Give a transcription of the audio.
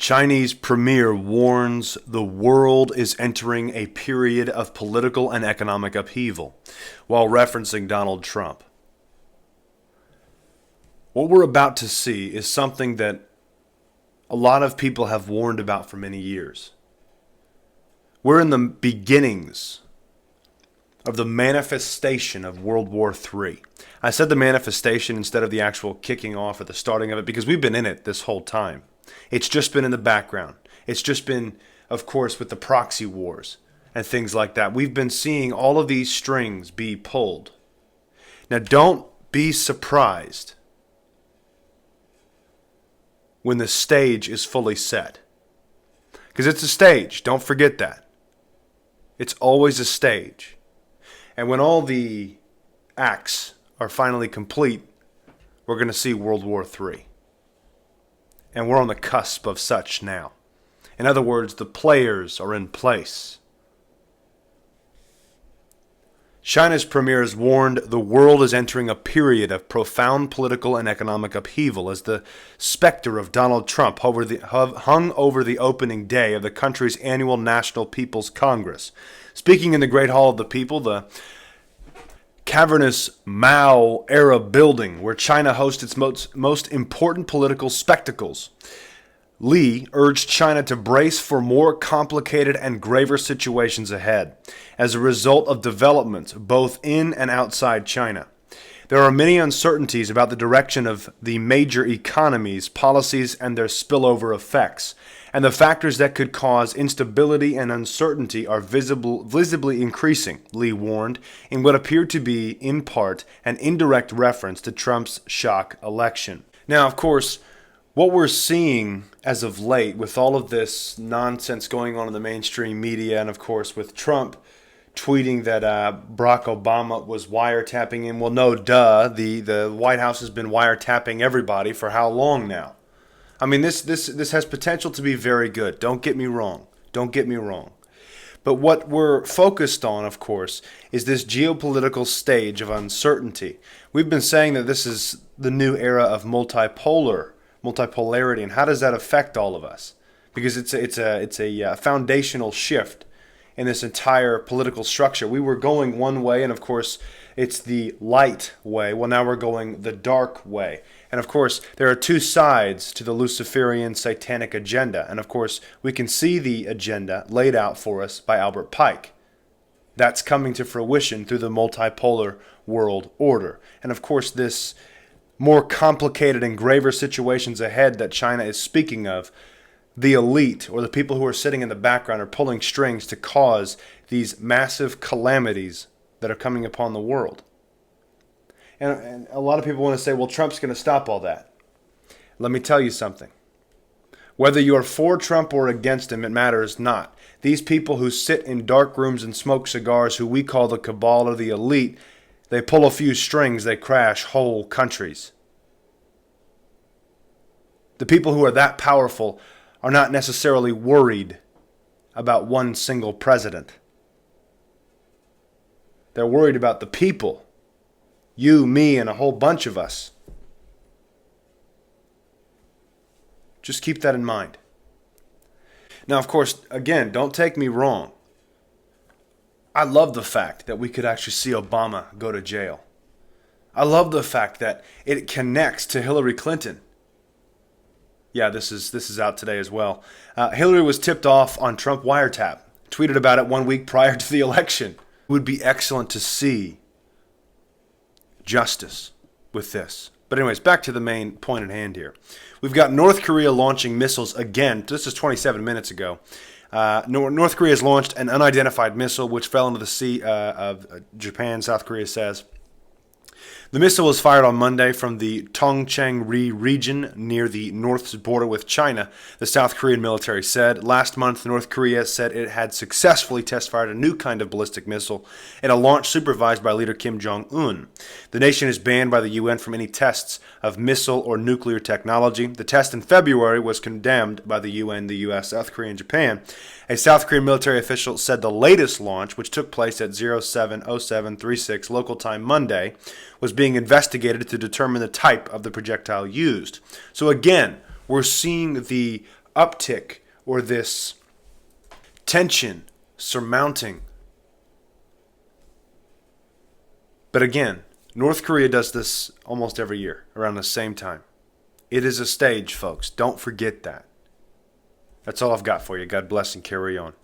Chinese premier warns the world is entering a period of political and economic upheaval, while referencing Donald Trump. What we're about to see is something that a lot of people have warned about for many years. We're in the beginnings of the manifestation of World War III. I said the manifestation instead of the actual kicking off at the starting of it because we've been in it this whole time. It's just been in the background. It's just been, of course, with the proxy wars and things like that. We've been seeing all of these strings be pulled. Now, don't be surprised when the stage is fully set. Because it's a stage. Don't forget that. It's always a stage. And when all the acts are finally complete, we're going to see World War III. And we're on the cusp of such now. In other words, the players are in place. China's premier has warned the world is entering a period of profound political and economic upheaval as the specter of Donald Trump hung over the opening day of the country's annual National People's Congress. Speaking in the Great Hall of the People, the cavernous Mao-era building where China hosts its most important political spectacles, Li urged China to brace for more complicated and graver situations ahead as a result of developments both in and outside China. There are many uncertainties about the direction of the major economies, policies, and their spillover effects, and the factors that could cause instability and uncertainty are visibly increasing, Li warned, in what appeared to be, in part, an indirect reference to Trump's shock election. Now, of course, what we're seeing as of late with all of this nonsense going on in the mainstream media, and of course with Trump tweeting that Barack Obama was wiretapping him. Well, no, duh. The White House has been wiretapping everybody for how long now? I mean, this has potential to be very good. Don't get me wrong. Don't get me wrong. But what we're focused on, of course, is this geopolitical stage of uncertainty. We've been saying that this is the new era of multipolarity, and how does that affect all of us? Because it's a foundational shift in this entire political structure. We were going one way, and of course, it's the light way. Well, now we're going the dark way. And of course, there are two sides to the Luciferian satanic agenda. And of course, we can see the agenda laid out for us by Albert Pike. That's coming to fruition through the multipolar world order. And of course, this more complicated and graver situations ahead that China is speaking of, the elite or the people who are sitting in the background are pulling strings to cause these massive calamities that are coming upon the world. And a lot of people want to say, well, Trump's going to stop all that. Let me tell you something. Whether you're for Trump or against him, it matters not. These people who sit in dark rooms and smoke cigars, who we call the cabal or the elite, they pull a few strings, they crash whole countries. The people who are that powerful are not necessarily worried about one single president. They're worried about the people. You, me, and a whole bunch of us. Just keep that in mind. Now, of course, again, don't take me wrong. I love the fact that we could actually see Obama go to jail. I love the fact that it connects to Hillary Clinton. Yeah, this is out today as well. Hillary was tipped off on Trump wiretap. Tweeted about it 1 week prior to the election. It would be excellent to see justice with this. But anyways, back to the main point at hand here. We've got North Korea launching missiles again. This is 27 minutes ago. North Korea has launched an unidentified missile which fell into the sea of Japan, South Korea says. The missile was fired on Monday from the Tongchang-ri region near the north's border with China, the South Korean military said. Last month, North Korea said it had successfully test-fired a new kind of ballistic missile in a launch supervised by leader Kim Jong-un. The nation is banned by the UN from any tests of missile or nuclear technology. The test in February was condemned by the UN, the US, South Korea, and Japan. A South Korean military official said the latest launch, which took place at 07:07:36 local time Monday, was being investigated to determine the type of the projectile used. So again, we're seeing the uptick or this tension surmounting. But again, North Korea does this almost every year around the same time. It is a stage, folks. Don't forget that. That's all I've got for you. God bless and carry on.